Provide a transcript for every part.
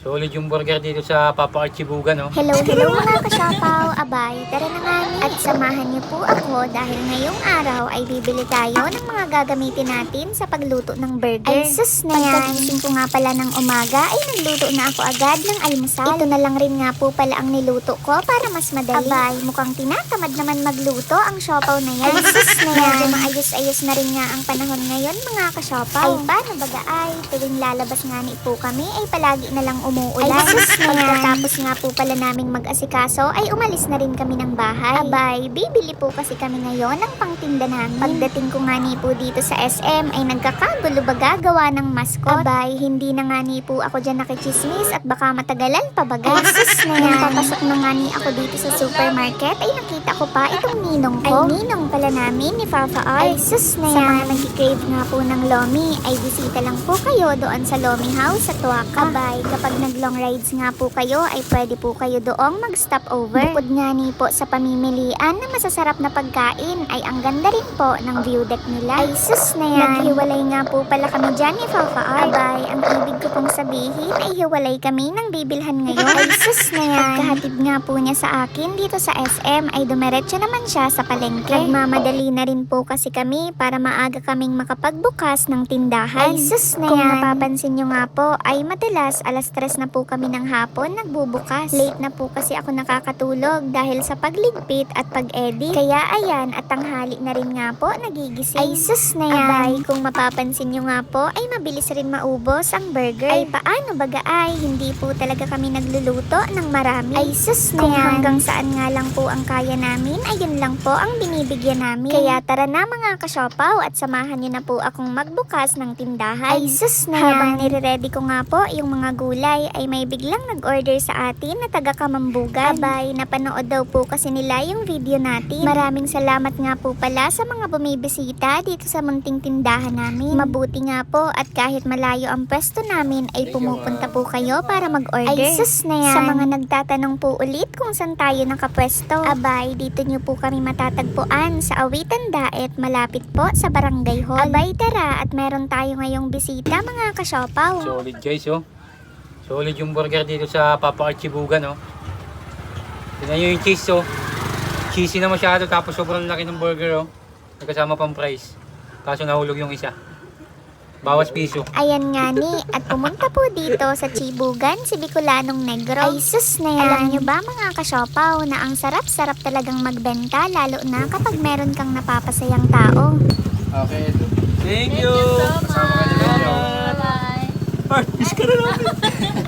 Solid yung burger dito sa Papa Archibugan, no? Hello mga kasyapaw, abay, tara na nga ni. At samahan niyo po ako dahil ngayong araw ay bibili tayo ng mga gagamitin natin sa pagluto ng burger. Ay sus na yan, pagkagising ko nga pala ng umaga ay nagluto na ako agad ng almusal. Ito na lang rin nga po pala ang niluto ko para mas madali. Abay, mukhang tinatamad naman magluto ang siopaw na yan. Ay sus na yan, medyo maayos-ayos na rin nga ang panahon ngayon mga kasyapaw. Ay paano baga ay, tuwing lalabas nga ni po kami ay palagi na lang umuulan. Ay sus na yan. Pagkatapos nga po pala naming mag-asikaso ay umalis na rin kami ng bahay. Abay, bibili po kasi kami ngayon ng pangtinda namin. Pagdating ko nga ni po dito sa SM ay nagkakagulo baga gawa ng mascot. Abay, hindi na nga ni po ako dyan nakichismis at baka matagalan pa baga. Ay sus na yan. Nung papasok na nga ni ako dito sa supermarket ay nakita ko pa itong ninong ko. Ay ninong pala namin ni Papa R. Ay sus na yan. Sa mga nag-crave nga po ng Lomi ay bisita lang po kayo doon sa Lomi House sa Tuaca. Abay, kapag nag-long rides nga po kayo ay pwede po kayo doong mag-stop over. Bukod nga ni po sa pamimilian na masasarap na pagkain ay ang ganda rin po ng view deck nila. Ay sus na yan. Naghiwalay nga po pala kami dyan ni Papa R. Abay, ang ibig ko pong sabihin ay hiwalay kami ng bibilhan ngayon. Ay sus na yan. Pagkahatid nga po niya sa akin dito sa SM ay dumiretso naman siya sa palengke. Nagmamadali na rin po kasi kami para maaga kaming makapagbukas ng tindahan. Ay sus na yan. Kung napapansin nyo nga po ay madalas alas 3 na po kami ng hapon nagbubukas. Late na po kasi ako nakakatulog dahil sa pagligpit at pag-edit. Kaya ayan at tanghali na rin nga po nagigising. Ay sus na yan. Abay, kung mapapansin nyo nga po ay mabilis rin maubos ang burger. Ay paano baga ay hindi po talaga kami nagluluto ng marami. Ay sus na yan. Kung hanggang saan nga lang po ang kaya namin ay yun lang po ang binibigyan namin. Kaya tara na mga kasyopaw at samahan nyo na po akong magbukas ng tindahan. Ay sus na yan. Habang nire-ready ko nga po yung mga gulay ay may biglang nag-order sa atin na taga Kamambugan. Abay, napanood daw po kasi nila yung video natin. Maraming salamat nga po pala sa mga bumibisita dito sa munting tindahan namin. Mabuti nga po at kahit malayo ang pwesto namin ay pumupunta po kayo para mag-order. Ay sus na yan. Sa mga nagtatanong po ulit kung saan tayo nakapwesto. Abay, dito nyo po kami matatagpuan sa Awitan Daet, malapit po sa Barangay Hall. Abay, tara at meron tayo ngayong bisita mga kasyopaw. Solid guys, oh. Solid yung burger dito sa Papa Archibugan, oh. Tignan nyo yung cheese, oh. Cheesy na masyado tapos sobrang laki ng burger, oh. Nagkasama pang price. Kaso nahulog yung isa. Bawas piso. Ayan nga ni, at pumunta po dito sa Chibugan, si Bicolanong Negro. Ay sus na yan. Alam nyo ba mga kasyopaw na ang sarap-sarap talagang magbenta lalo na kapag meron kang napapasayang tao. Okay. Thank you. Kasama ka nila. Artist ka na namin.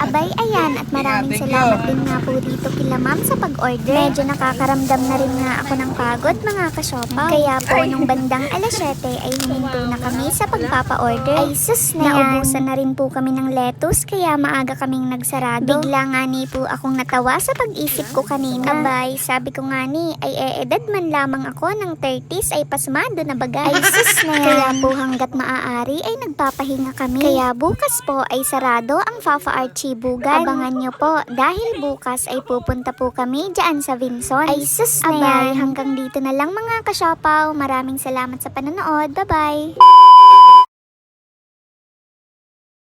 Abay, ayan, at maraming salamat din nga po dito kila ma'am sa pag-order. Medyo nakakaramdam na rin nga ako ng pagod mga kasyopaw. Kaya po nung bandang alas 7 ay huminto na kami sa pagpapa-order. Ay sus na yan. Naubusan na rin po kami ng lettuce kaya maaga kaming nagsarado. Bigla nga ni po akong natawa sa pag-isip ko kanina. Abay, sabi ko nga ni ay edad man lamang ako ng 30s ay pasmado na bagay. Ay sus na yan. Kaya po hanggat maaari ay nagpapahinga kami. Kaya bukas po ay sarado ang Papa Archibugan. Abangan nyo po dahil bukas ay pupunta po kami dyan sa Vinson. Ay sus na yan. Hanggang dito na lang mga kasyopaw. Maraming salamat sa panonood. Bye bye.